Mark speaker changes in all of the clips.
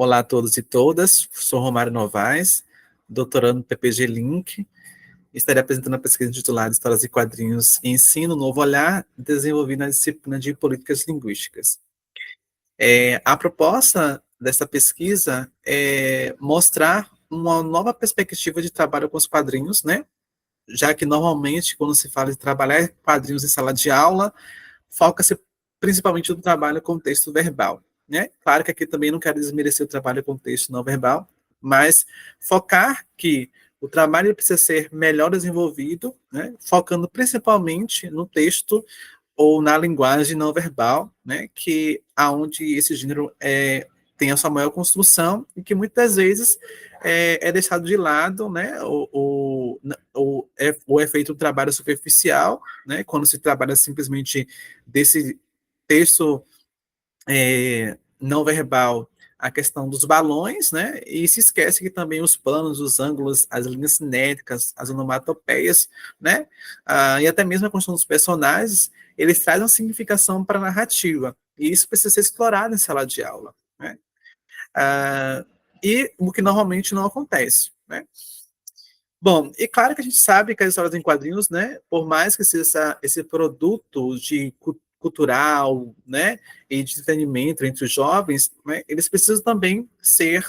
Speaker 1: Olá a todos e todas, sou Romário Novaes, doutorando no PPG Link. Estarei apresentando a pesquisa intitulada Histórias e Quadrinhos e Ensino, Novo Olhar, desenvolvida na disciplina de Políticas Linguísticas. A proposta dessa pesquisa é mostrar uma nova perspectiva de trabalho com os quadrinhos, né? Já que normalmente, quando se fala de trabalhar quadrinhos em sala de aula, foca-se principalmente no trabalho com texto verbal, né? Claro que aqui também não quero desmerecer o trabalho com texto não verbal, mas focar que o trabalho precisa ser melhor desenvolvido, né? Focando principalmente no texto ou na linguagem não verbal, né? Que aonde esse gênero tem a sua maior construção e que muitas vezes é deixado de lado, né? Ou é feito um trabalho superficial, né? Quando se trabalha simplesmente desse texto não verbal, a questão dos balões, né? E se esquece que também os planos, os ângulos, as linhas cinéticas, as onomatopeias, né? E até mesmo a construção dos personagens, eles trazem uma significação para a narrativa. E isso precisa ser explorado em sala de aula, né? E o que normalmente não acontece, né? Bom, e claro que a gente sabe que as histórias em quadrinhos, né, por mais que seja esse produto de cultural, né, e de entretenimento entre os jovens, né, eles precisam também ser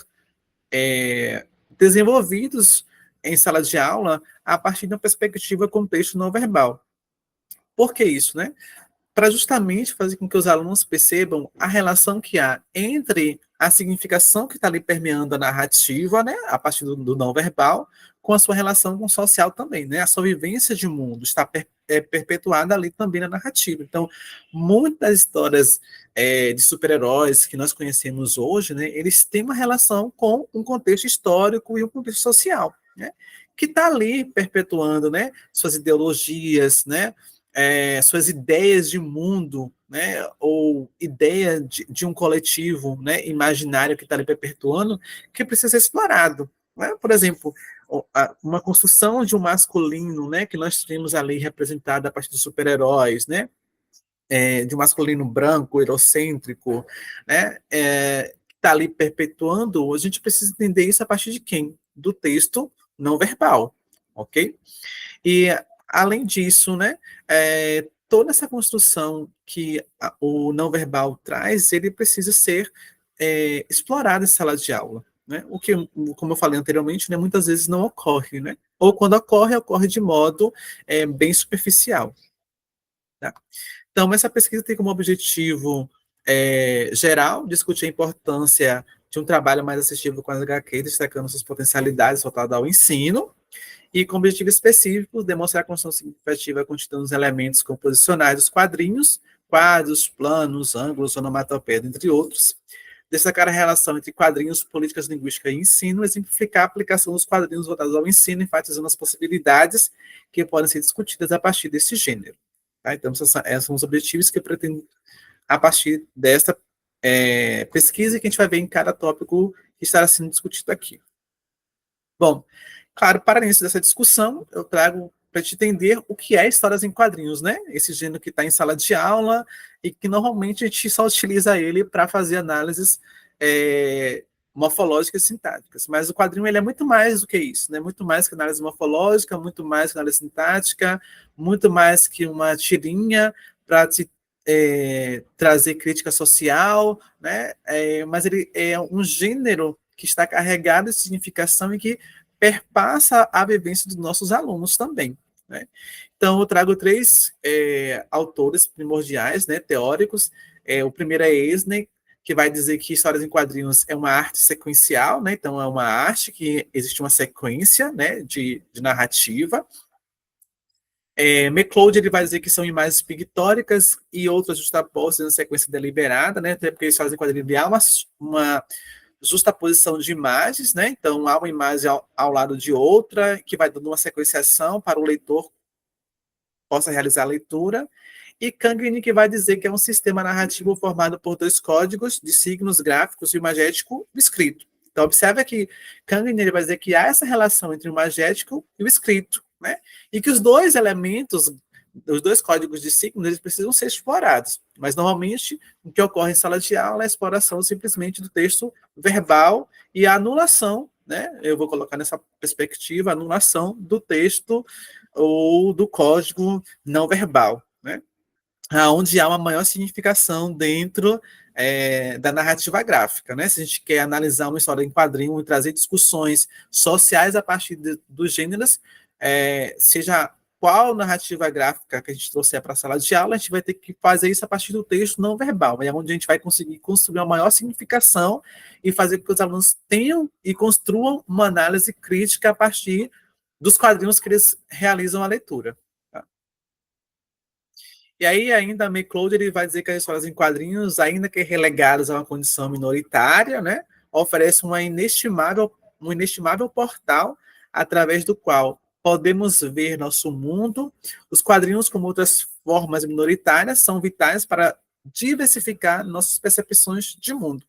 Speaker 1: desenvolvidos em sala de aula a partir de uma perspectiva contexto não verbal. Por que isso, né? Para justamente fazer com que os alunos percebam a relação que há entre a significação que está ali permeando a narrativa, né, a partir do não verbal, com a sua relação com o social também, né, a sua vivência de mundo está perpetuada ali também na narrativa. Então, muitas histórias de super-heróis que nós conhecemos hoje, né, eles têm uma relação com um contexto histórico e um contexto social, né, que está ali perpetuando, né, suas ideologias, né, suas ideias de mundo, né, ou ideia de um coletivo, né, imaginário que está ali perpetuando, que precisa ser explorado. Né? Por exemplo, uma construção de um masculino, né, que nós temos ali representado a partir dos super-heróis, né, de um masculino branco, eurocêntrico, né, que está ali perpetuando, a gente precisa entender isso a partir de quem? Do texto não verbal, ok? E, além disso, né, toda essa construção que o não verbal traz, ele precisa ser explorado em sala de aula. Né? O que, como eu falei anteriormente, né, muitas vezes não ocorre. Né? Ou quando ocorre, ocorre de modo bem superficial. Tá? Então, essa pesquisa tem como objetivo geral discutir a importância de um trabalho mais assistível com as HQ, destacando suas potencialidades voltadas ao ensino, e com objetivo específico, demonstrar a construção significativa contida nos elementos composicionais dos quadrinhos, quadros, planos, ângulos, onomatopeia, entre outros. Destacar a relação entre quadrinhos, políticas linguísticas e ensino, exemplificar a aplicação dos quadrinhos voltados ao ensino, enfatizando as possibilidades que podem ser discutidas a partir desse gênero. Tá? Então, esses são os objetivos que eu pretendo, a partir desta pesquisa, que a gente vai ver em cada tópico que estará sendo discutido aqui. Bom, claro, para início dessa discussão, eu trago para te entender o que é histórias em quadrinhos, né? Esse gênero que está em sala de aula e que normalmente a gente só utiliza ele para fazer análises morfológicas e sintáticas. Mas o quadrinho ele é muito mais do que isso, né? Muito mais que análise morfológica, muito mais que análise sintática, muito mais que uma tirinha para te trazer crítica social, né? Mas ele é um gênero que está carregado de significação e que perpassa a vivência dos nossos alunos também. Né? Então, eu trago três autores primordiais, né, teóricos. O primeiro é Esner, que vai dizer que histórias em quadrinhos é uma arte sequencial, né? Então, é uma arte que existe uma sequência, né, de narrativa. McCloud ele vai dizer que são imagens pictóricas e outras justapostas em sequência deliberada, né? Até porque eles fazem quadrinho há uma justaposição de imagens, né? Então há uma imagem ao lado de outra que vai dando uma sequenciação para o leitor possa realizar a leitura. E Kangren que vai dizer que é um sistema narrativo formado por dois códigos de signos gráficos, o imagético e o escrito. Então observa que Kangren ele vai dizer que há essa relação entre o imagético e o escrito, né? E que os dois elementos os dois códigos de signos, eles precisam ser explorados, mas normalmente o que ocorre em sala de aula é a exploração simplesmente do texto verbal e a anulação, né? Eu vou colocar nessa perspectiva, a anulação do texto ou do código não verbal, né? Onde há uma maior significação dentro da narrativa gráfica, né? Se a gente quer analisar uma história em quadrinho e trazer discussões sociais a partir dos gêneros, seja qual narrativa gráfica que a gente trouxer para a sala de aula, a gente vai ter que fazer isso a partir do texto não verbal, é onde a gente vai conseguir construir uma maior significação e fazer com que os alunos tenham e construam uma análise crítica a partir dos quadrinhos que eles realizam a leitura. E aí, ainda a McCloud, ele vai dizer que as histórias em quadrinhos, ainda que relegadas a uma condição minoritária, né, oferecem um inestimável portal através do qual podemos ver nosso mundo. Os quadrinhos, como outras formas minoritárias, são vitais para diversificar nossas percepções de mundo.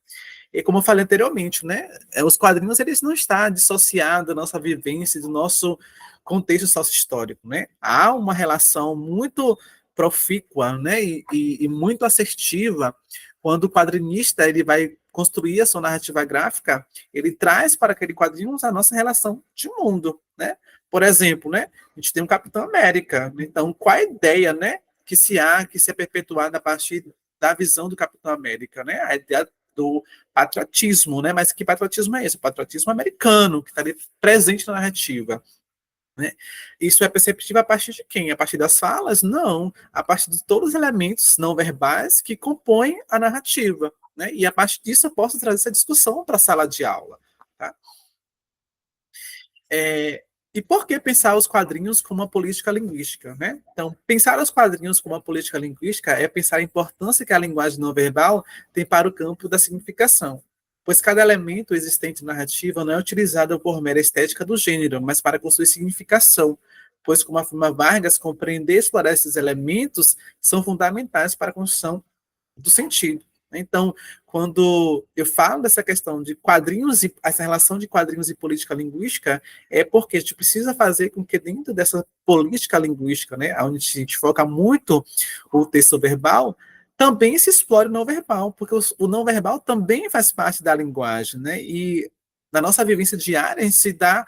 Speaker 1: E como eu falei anteriormente, né, os quadrinhos eles não estão dissociados da nossa vivência, do nosso contexto sócio-histórico, né? Há uma relação muito profícua, né, e muito assertiva quando o quadrinista ele vai construir a sua narrativa gráfica, ele traz para aquele quadrinho a nossa relação de mundo, né? Por exemplo, né, a gente tem um Capitão América, então qual a ideia, né, que se é perpetuada a partir da visão do Capitão América, né? A ideia do patriotismo, né? Mas que patriotismo é esse? O patriotismo americano, que está ali presente na narrativa. Né? Isso é perceptível a partir de quem? A partir das falas? Não, a partir de todos os elementos não verbais que compõem a narrativa. Né? E a partir disso eu posso trazer essa discussão para a sala de aula. Tá? E por que pensar os quadrinhos como uma política linguística? Né? Então, pensar os quadrinhos como uma política linguística é pensar a importância que a linguagem não verbal tem para o campo da significação, pois cada elemento existente na narrativa não é utilizado por mera estética do gênero, mas para construir significação, pois, como afirma Vargas, compreender e explorar esses elementos são fundamentais para a construção do sentido. Então, quando eu falo dessa questão de quadrinhos e essa relação de quadrinhos e política linguística, é porque a gente precisa fazer com que dentro dessa política linguística, né, onde a gente foca muito o texto verbal, também se explore o não verbal, porque o não verbal também faz parte da linguagem, né? E na nossa vivência diária, a gente se dá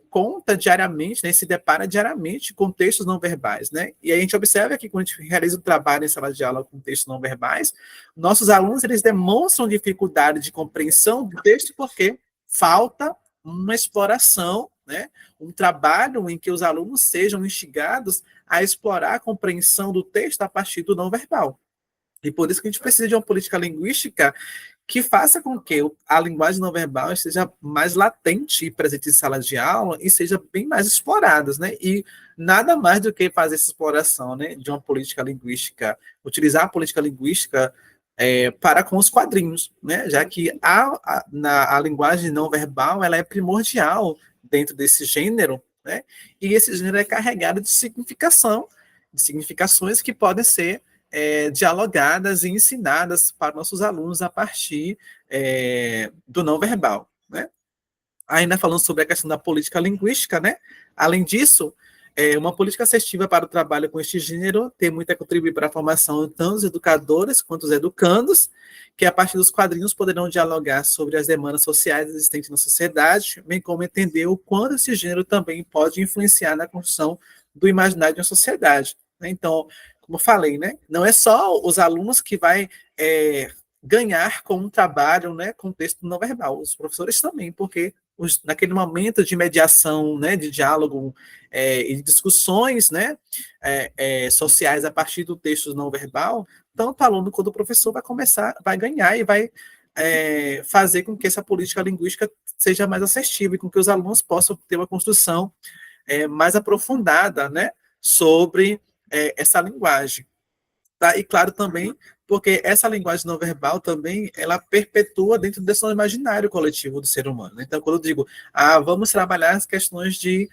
Speaker 1: conta diariamente, né, se depara diariamente com textos não verbais, né? E a gente observa que quando a gente realiza um trabalho em sala de aula com textos não verbais, nossos alunos eles demonstram dificuldade de compreensão do texto porque falta uma exploração, né? Um trabalho em que os alunos sejam instigados a explorar a compreensão do texto a partir do não verbal. E por isso que a gente precisa de uma política linguística que faça com que a linguagem não verbal esteja mais latente e presente em sala de aula e seja bem mais explorada, né? E nada mais do que fazer essa exploração, né, de uma política linguística, utilizar a política linguística para com os quadrinhos, né? Já que a linguagem não verbal ela é primordial dentro desse gênero, né? E esse gênero é carregado de significação, de significações que podem ser dialogadas e ensinadas para nossos alunos a partir do não verbal, né? Ainda falando sobre a questão da política linguística, né? Além disso, uma política assertiva para o trabalho com este gênero tem muito a contribuir para a formação tanto dos educadores quanto dos educandos, que a partir dos quadrinhos poderão dialogar sobre as demandas sociais existentes na sociedade, bem como entender o quanto esse gênero também pode influenciar na construção do imaginário de uma sociedade. Né? Então, como eu falei, né? Não é só os alunos que vai ganhar com um trabalho, né, com texto não verbal, os professores também, porque naquele momento de mediação, né, de diálogo e de discussões, né, sociais a partir do texto não verbal, tanto o aluno quanto o professor vai ganhar e vai fazer com que essa política linguística seja mais assertiva e com que os alunos possam ter uma construção mais aprofundada, né, sobre essa linguagem. Tá? E claro também, porque essa linguagem não verbal também, ela perpetua dentro desse imaginário coletivo do ser humano. Então, quando eu digo, vamos trabalhar as questões de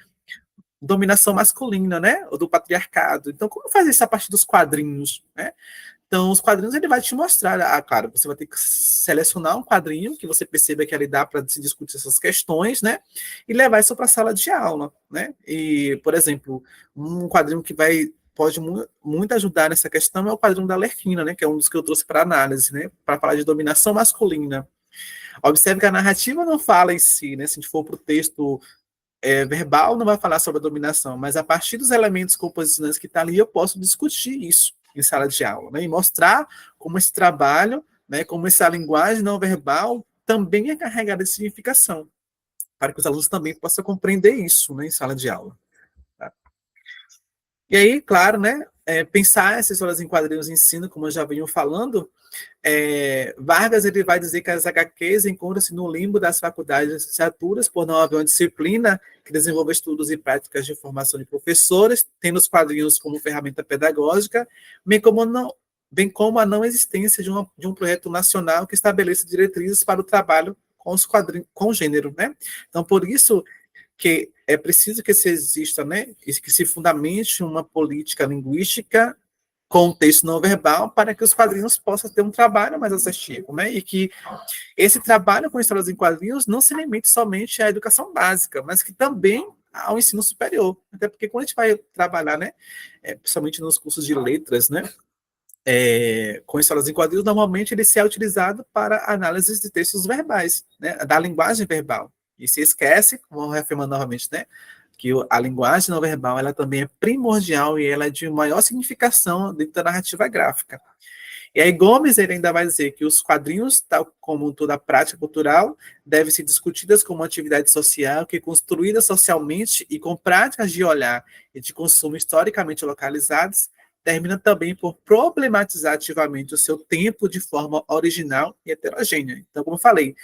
Speaker 1: dominação masculina, né, ou do patriarcado. Então, como faz isso a partir dos quadrinhos, né? Então, os quadrinhos ele vai te mostrar, claro, você vai ter que selecionar um quadrinho que você perceba que ali dá para se discutir essas questões, né? E levar isso para a sala de aula, né? E, por exemplo, um quadrinho que vai pode muito ajudar nessa questão é o quadrinho da Lerquina, né, que é um dos que eu trouxe para análise, né, para falar de dominação masculina. Observe que a narrativa não fala em si, né, se a gente for para o texto verbal, não vai falar sobre a dominação, mas a partir dos elementos composicionais que está ali, eu posso discutir isso em sala de aula, né, e mostrar como esse trabalho, né, como essa linguagem não verbal também é carregada de significação, para que os alunos também possam compreender isso, né, em sala de aula. Tá? E aí, claro, né, pensar essas histórias em quadrinhos de ensino, como eu já venho falando, Vargas ele vai dizer que as HQs encontram-se no limbo das faculdades e licenciaturas por não haver uma disciplina que desenvolva estudos e práticas de formação de professores, tendo os quadrinhos como ferramenta pedagógica, bem como a não existência de um projeto nacional que estabeleça diretrizes para o trabalho com os quadrinhos, com o gênero, né? Então, por isso que é preciso que se exista, né, que se fundamente uma política linguística com o texto não verbal para que os quadrinhos possam ter um trabalho mais assertivo, né? E que esse trabalho com histórias em quadrinhos não se limite somente à educação básica, mas que também ao ensino superior. Até porque quando a gente vai trabalhar, né, principalmente nos cursos de letras, né, com histórias em quadrinhos, normalmente ele se é utilizado para análise de textos verbais, né, da linguagem verbal. E se esquece, vou reafirmar novamente, né, que a linguagem não verbal ela também é primordial e ela é de maior significação dentro da narrativa gráfica. E aí Gomes ele ainda vai dizer que os quadrinhos, tal como toda a prática cultural, devem ser discutidas como uma atividade social que, construída socialmente e com práticas de olhar e de consumo historicamente localizadas, termina também por problematizar ativamente o seu tempo de forma original e heterogênea. Então, como eu falei,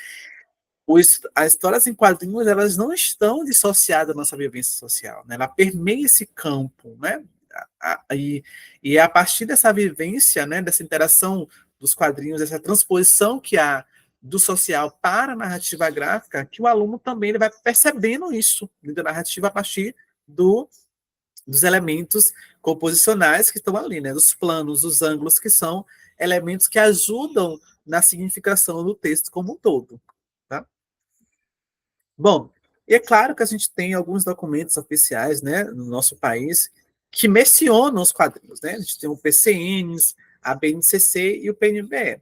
Speaker 1: as histórias em quadrinhos elas não estão dissociadas da nossa vivência social, né? Ela permeia esse campo, né? E é a partir dessa vivência, né, dessa interação dos quadrinhos, dessa transposição que há do social para a narrativa gráfica, que o aluno também ele vai percebendo isso da narrativa a partir dos elementos composicionais que estão ali, né? Dos planos, dos ângulos, que são elementos que ajudam na significação do texto como um todo. Tá? Bom, e é claro que a gente tem alguns documentos oficiais, né, no nosso país, que mencionam os quadrinhos, né? A gente tem o PCNs, a BNCC e o PNBE.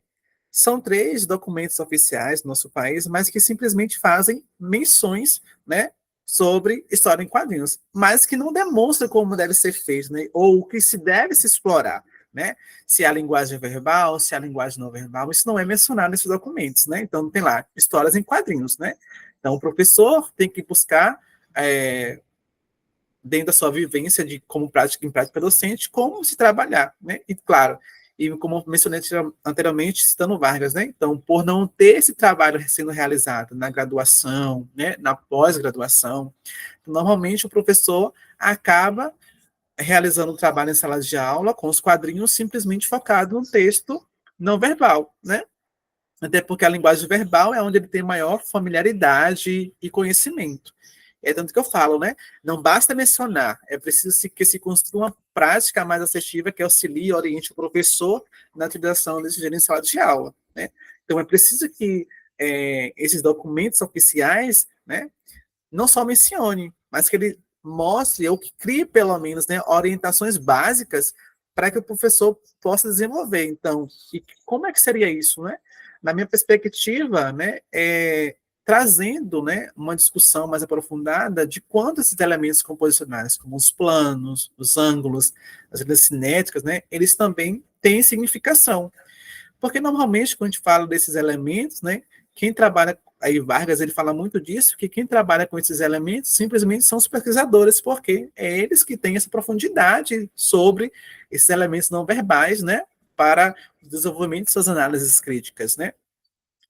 Speaker 1: São 3 documentos oficiais do nosso país, mas que simplesmente fazem menções, né, sobre história em quadrinhos, mas que não demonstram como deve ser feito, né, ou o que se deve se explorar, né? Se é a linguagem verbal, se é a linguagem não verbal, isso não é mencionado nesses documentos, né? Então tem lá histórias em quadrinhos, né? Então, o professor tem que buscar, dentro da sua vivência de como prática em prática docente, como se trabalhar, né? E, claro, e como mencionei anteriormente, citando Vargas, né? Então, por não ter esse trabalho sendo realizado na graduação, né? Na pós-graduação, normalmente o professor acaba realizando o trabalho em sala de aula com os quadrinhos simplesmente focado no texto não verbal, né? Até porque a linguagem verbal é onde ele tem maior familiaridade e conhecimento. É tanto que eu falo, né? Não basta mencionar, é preciso que se construa uma prática mais assertiva que auxilie e oriente o professor na utilização desse gênero em sala de aula, né? Então, é preciso que esses documentos oficiais, né, não só mencione, mas que ele mostre ou que crie, pelo menos, né, orientações básicas para que o professor possa desenvolver. Então, como é que seria isso, né? Na minha perspectiva, né, trazendo, né, uma discussão mais aprofundada de quanto esses elementos composicionais, como os planos, os ângulos, as linhas cinéticas, né, eles também têm significação. Porque normalmente, quando a gente fala desses elementos, né, quem trabalha, aí Vargas ele fala muito disso, que quem trabalha com esses elementos simplesmente são os pesquisadores, porque é eles que têm essa profundidade sobre esses elementos não verbais, né, para o desenvolvimento de suas análises críticas, né.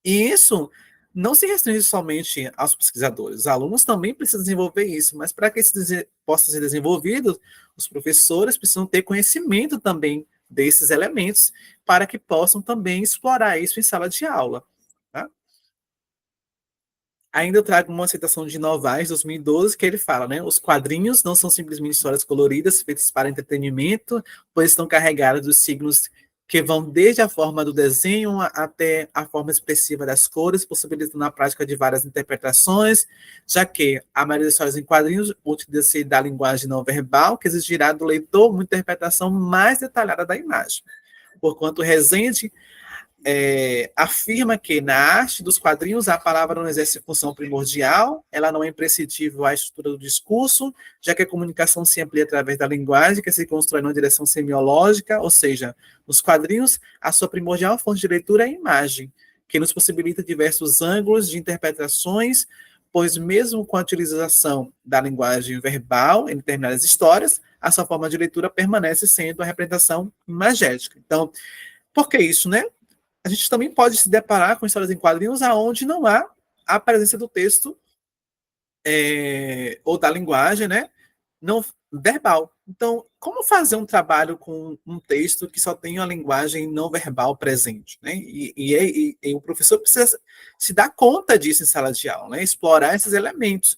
Speaker 1: E isso não se restringe somente aos pesquisadores, os alunos também precisam desenvolver isso, mas para que isso possa ser desenvolvido, os professores precisam ter conhecimento também desses elementos para que possam também explorar isso em sala de aula. Tá? Ainda eu trago uma citação de Novaes, 2012, que ele fala, né? Os quadrinhos não são simplesmente histórias coloridas feitas para entretenimento, pois estão carregados dos signos que vão desde a forma do desenho até a forma expressiva das cores, possibilitando a prática de várias interpretações, já que a maioria das histórias em quadrinhos utiliza-se da linguagem não verbal, que exigirá do leitor uma interpretação mais detalhada da imagem. Porquanto Rezende afirma que na arte dos quadrinhos a palavra não exerce função primordial, ela não é imprescindível à estrutura do discurso, já que a comunicação se amplia através da linguagem, que se constrói numa direção semiológica, ou seja, nos quadrinhos, a sua primordial fonte de leitura é a imagem, que nos possibilita diversos ângulos de interpretações, pois mesmo com a utilização da linguagem verbal em determinadas histórias, a sua forma de leitura permanece sendo a representação imagética. Então, por que isso, né? A gente também pode se deparar com histórias em quadrinhos aonde não há a presença do texto ou da linguagem, né, não verbal. Então, como fazer um trabalho com um texto que só tem a linguagem não verbal presente, né? E o professor precisa se dar conta disso em sala de aula, né? Explorar esses elementos.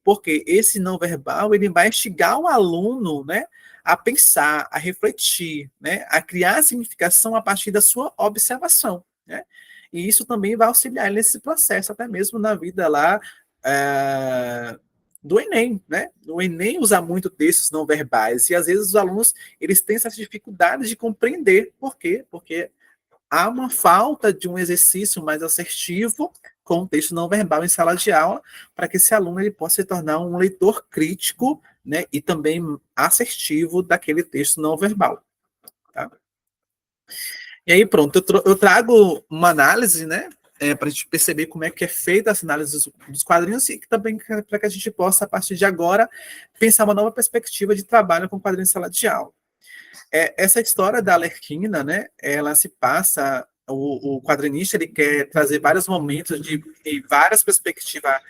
Speaker 1: Porque esse não verbal ele vai instigar o aluno, né, a pensar, a refletir, né, a criar significação a partir da sua observação, né? E isso também vai auxiliar nesse processo, até mesmo na vida lá do Enem, né? O Enem usa muito textos não verbais e às vezes os alunos eles têm essas dificuldades de compreender. Por quê? Porque há uma falta de um exercício mais assertivo com o texto não verbal em sala de aula, para que esse aluno ele possa se tornar um leitor crítico, né, e também assertivo daquele texto não verbal. Tá? E aí, pronto, eu trago uma análise, né, para a gente perceber como é que é feita essa análise dos quadrinhos e também para que a gente possa, a partir de agora, pensar uma nova perspectiva de trabalho com quadrinhos em sala de aula. Essa história da Arlequina, né, ela se passa, o quadrinista ele quer trazer vários momentos de várias perspectivas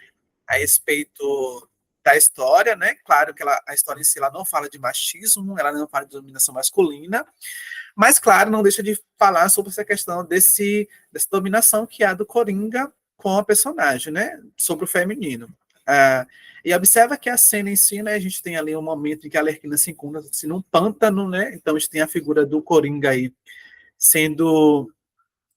Speaker 1: a respeito da história, né? Claro que a história em si ela não fala de machismo, ela não fala de dominação masculina, mas claro, não deixa de falar sobre essa questão dessa dominação que há do Coringa com a personagem, né? Sobre o feminino. Ah, e observa que a cena em si, né? A gente tem ali um momento em que a Arlequina se encontra-se num pântano, né? Então a gente tem a figura do Coringa aí sendo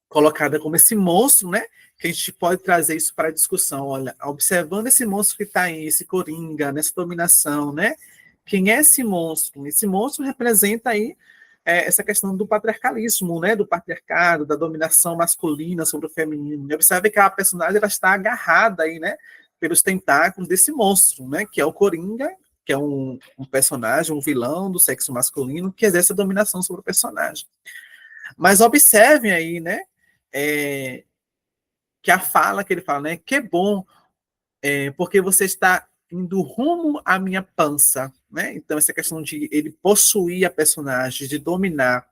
Speaker 1: colocada como esse monstro, né? Que a gente pode trazer isso para a discussão. Olha, observando esse monstro que está aí, esse Coringa, nessa dominação, né? Quem é esse monstro? Esse monstro representa aí essa questão do patriarcalismo, né? Do patriarcado, da dominação masculina sobre o feminino. E observe que a personagem ela está agarrada aí, né? Pelos tentáculos desse monstro, né? Que é o Coringa, que é um personagem, um vilão do sexo masculino que exerce a dominação sobre o personagem. Mas observem aí, né? Que a fala que ele fala, né? Que é bom, porque você está indo rumo à minha pança, né? Então, essa questão de ele possuir a personagem, de dominar.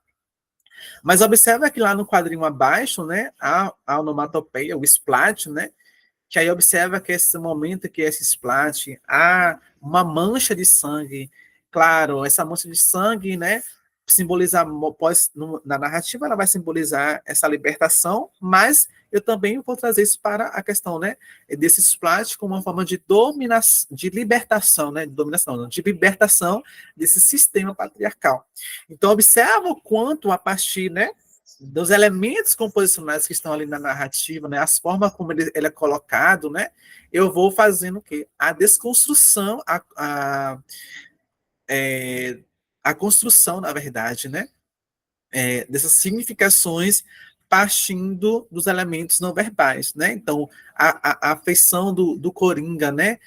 Speaker 1: Mas observa que lá no quadrinho abaixo, né? A onomatopeia, o splat, né? Que aí observa que esse momento que esse splat, há uma mancha de sangue. Claro, essa mancha de sangue, né? Simbolizar, na narrativa, ela vai simbolizar essa libertação, mas eu também vou trazer isso para a questão, né, desse splat como uma forma de dominação, de libertação, né, de dominação, não, de libertação desse sistema patriarcal. Então, observa o quanto, a partir, né, dos elementos composicionais que estão ali na narrativa, né, as formas como ele é colocado, né, eu vou fazendo o quê? A desconstrução, a construção, na verdade, né, dessas significações partindo dos elementos não verbais, né? Então, a afeição do Coringa, né?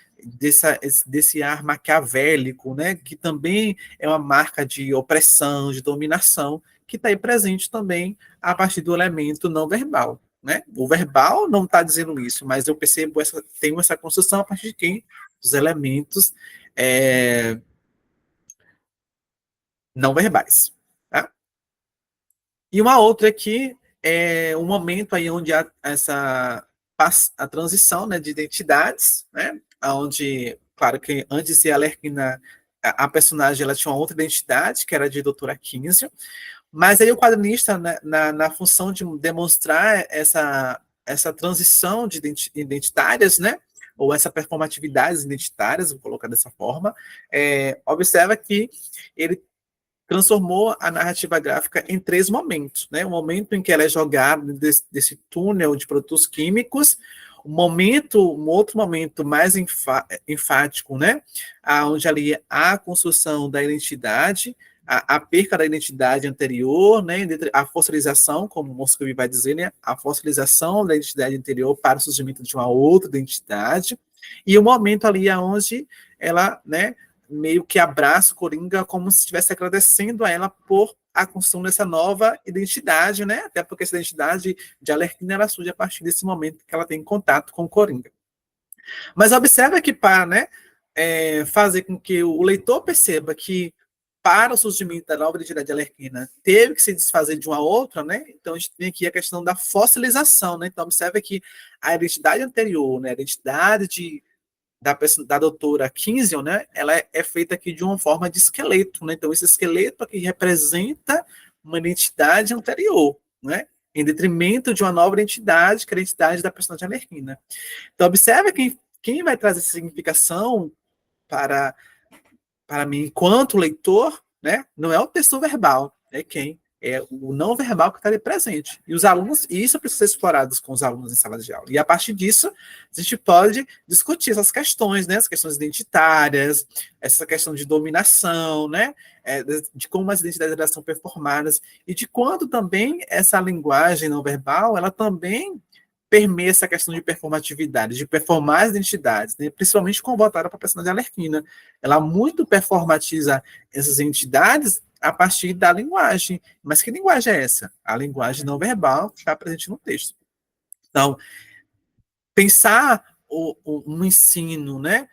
Speaker 1: Desse ar maquiavélico, né? Que também é uma marca de opressão, de dominação, que está aí presente também a partir do elemento não verbal, né? O verbal não está dizendo isso, mas eu percebo tenho essa construção a partir de quem? Dos elementos não verbais. Tá? E uma outra aqui é um momento aí onde há a transição, né, de identidades, né, onde, claro que antes de Arlequina, a personagem ela tinha uma outra identidade, que era de Doutora Kinsey, mas aí o quadrinista, né, na função de demonstrar essa transição de identitárias, né, ou essa performatividade identitárias, vou colocar dessa forma, observa que ele transformou a narrativa gráfica em 3 momentos, né? O momento em que ela é jogada desse túnel de produtos químicos, um outro momento mais enfático, né? Onde ali há a construção da identidade, a perca da identidade anterior, né? A fossilização, como o Moscovy vai dizer, né? A fossilização da identidade anterior para o surgimento de uma outra identidade, e o momento ali onde ela, né, meio que abraça o Coringa como se estivesse agradecendo a ela por a construção dessa nova identidade, né? Até porque essa identidade de Arlequina ela surge a partir desse momento que ela tem contato com o Coringa. Mas observa que para, né, fazer com que o leitor perceba que para o surgimento da nova identidade de Arlequina teve que se desfazer de uma outra, né? Então a gente tem aqui a questão da fossilização, né? Então observa que a identidade anterior, né, a identidade da doutora Kinzel, né, ela é feita aqui de uma forma de esqueleto, né? Então esse esqueleto aqui representa uma identidade anterior, né? Em detrimento de uma nova identidade, que é a identidade da personagem Arlequina. Então observa que quem vai trazer essa significação para para mim, enquanto leitor, né, não é o texto verbal, é quem? É o não verbal que está ali presente. E os alunos, e isso precisa ser explorado com os alunos em sala de aula. E a partir disso, a gente pode discutir essas questões, né, as questões identitárias, essa questão de dominação, né, de como as identidades são performadas, e de quanto também essa linguagem não verbal, ela também permeia essa questão de performatividade, de performar as identidades, né? Principalmente com voltada para a personagem Arlequina. Ela muito performatiza essas entidades a partir da linguagem. Mas que linguagem é essa? A linguagem não verbal que está presente no texto. Então, pensar um ensino, né,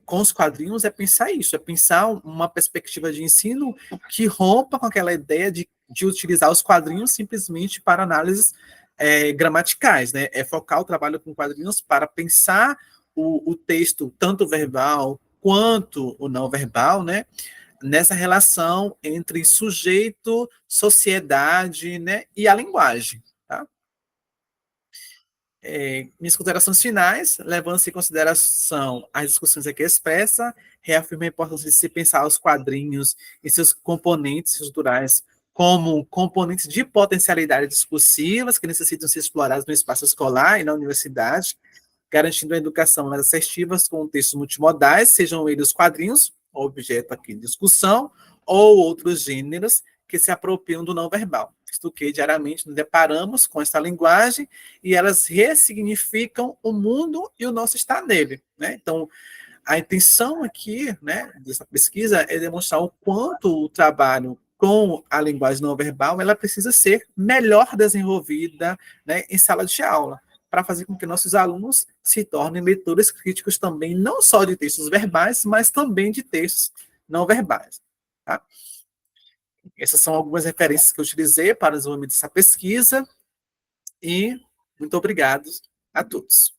Speaker 1: com os quadrinhos é pensar isso, é pensar uma perspectiva de ensino que rompa com aquela ideia de utilizar os quadrinhos simplesmente para análises gramaticais, né? É focar o trabalho com quadrinhos para pensar o texto, tanto verbal quanto o não verbal, né? Nessa relação entre sujeito, sociedade, né? E a linguagem, tá? Minhas considerações finais, levando-se em consideração as discussões aqui expressas, reafirma a importância de se pensar os quadrinhos e seus componentes estruturais como componentes de potencialidade discursivas que necessitam ser explorados no espaço escolar e na universidade, garantindo a educação mais assertiva com textos multimodais, sejam eles os quadrinhos, objeto aqui de discussão, ou outros gêneros que se apropriam do não verbal, visto que diariamente nos deparamos com essa linguagem e elas ressignificam o mundo e o nosso estar nele, né? Então, a intenção aqui, né, dessa pesquisa é demonstrar o quanto o trabalho com a linguagem não verbal ela precisa ser melhor desenvolvida, né, em sala de aula, para fazer com que nossos alunos se tornem leitores críticos também, não só de textos verbais, mas também de textos não verbais. Tá? Essas são algumas referências que eu utilizei para o desenvolvimento dessa pesquisa e muito obrigado a todos.